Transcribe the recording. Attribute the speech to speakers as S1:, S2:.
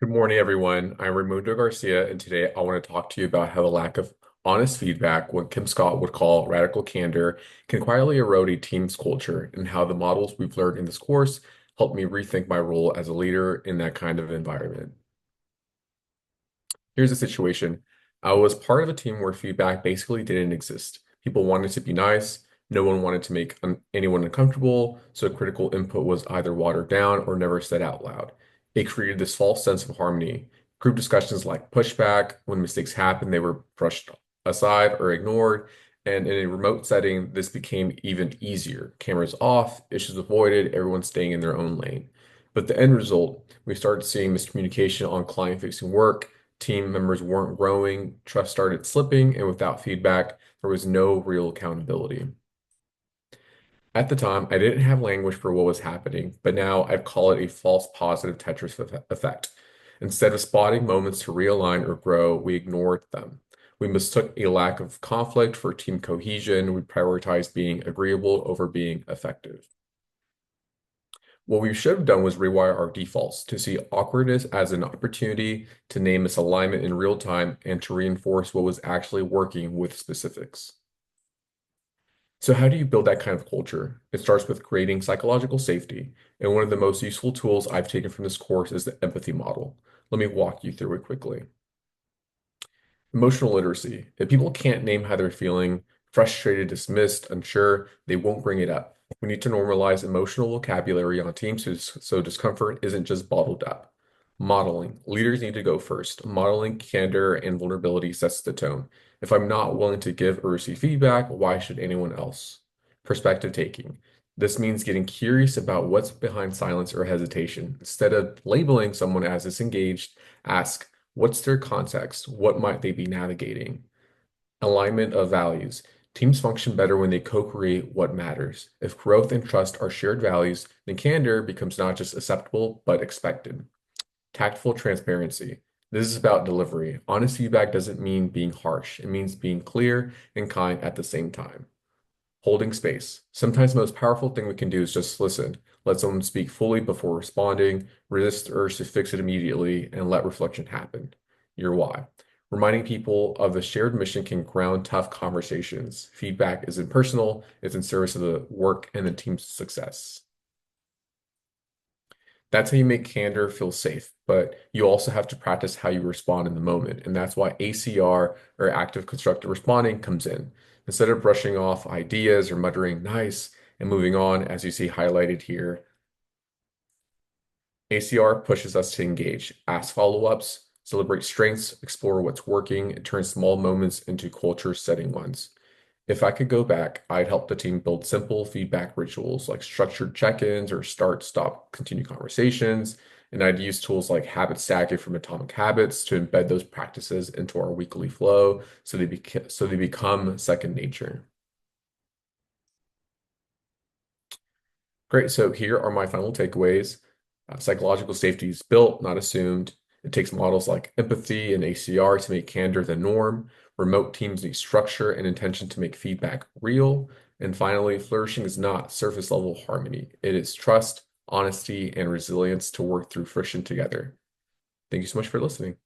S1: Good morning, everyone. I'm Raymundo Garcia, and today I want to talk to you about how the lack of honest feedback, what Kim Scott would call radical candor, can quietly erode a team's culture, and how the models we've learned in this course helped me rethink my role as a leader in that kind of environment. Here's the situation. I was part of a team where feedback basically didn't exist. People wanted to be nice, no one wanted to make anyone uncomfortable, so critical input was either watered down or never said out loud. It created this false sense of harmony. Group discussions like pushback, when mistakes happened, they were brushed aside or ignored. And in a remote setting, this became even easier. Cameras off, issues avoided, everyone staying in their own lane. But the end result, we started seeing miscommunication on client-facing work. Team members weren't growing, trust started slipping, and without feedback, there was no real accountability. At the time, I didn't have language for what was happening, but now I call it a false positive Tetris effect. Instead of spotting moments to realign or grow, we ignored them. We mistook a lack of conflict for team cohesion. We prioritized being agreeable over being effective. What we should have done was rewire our defaults to see awkwardness as an opportunity to name misalignment in real time and to reinforce what was actually working with specifics. So, how do you build that kind of culture? It starts with creating psychological safety. And one of the most useful tools I've taken from this course is the empathy model. Let me walk you through it quickly. Emotional literacy. If people can't name how they're feeling, frustrated, dismissed, unsure, they won't bring it up. We need to normalize emotional vocabulary on teams so discomfort isn't just bottled up. Modeling. Leaders need to go first. Modeling candor and vulnerability sets the tone. If I'm not willing to give or receive feedback, why should anyone else? Perspective taking. This means getting curious about what's behind silence or hesitation. Instead of labeling someone as disengaged, ask, what's their context? What might they be navigating? Alignment of values. Teams function better when they co-create what matters. If growth and trust are shared values, then candor becomes not just acceptable, but expected. Tactful transparency. This is about delivery. Honest feedback doesn't mean being harsh. It means being clear and kind at the same time. Holding space. Sometimes the most powerful thing we can do is just listen. Let someone speak fully before responding, resist the urge to fix it immediately, and let reflection happen. Your why. Reminding people of the shared mission can ground tough conversations. Feedback isn't personal, it's in service of the work and the team's success. That's how you make candor feel safe, but you also have to practice how you respond in the moment. And that's why ACR, or active constructive responding, comes in. Instead of brushing off ideas or muttering nice and moving on, as you see highlighted here, ACR pushes us to engage, ask follow-ups, celebrate strengths, explore what's working, and turn small moments into culture-setting ones. If I could go back, I'd help the team build simple feedback rituals like structured check-ins or start, stop, continue conversations. And I'd use tools like habit stacking from Atomic Habits to embed those practices into our weekly flow so they become second nature. Great. So here are my final takeaways. Psychological safety is built, not assumed. It takes models like empathy and ACR to make candor the norm. Remote teams need structure and intention to make feedback real. And finally, flourishing is not surface level harmony. It is trust, honesty, and resilience to work through friction together. Thank you so much for listening.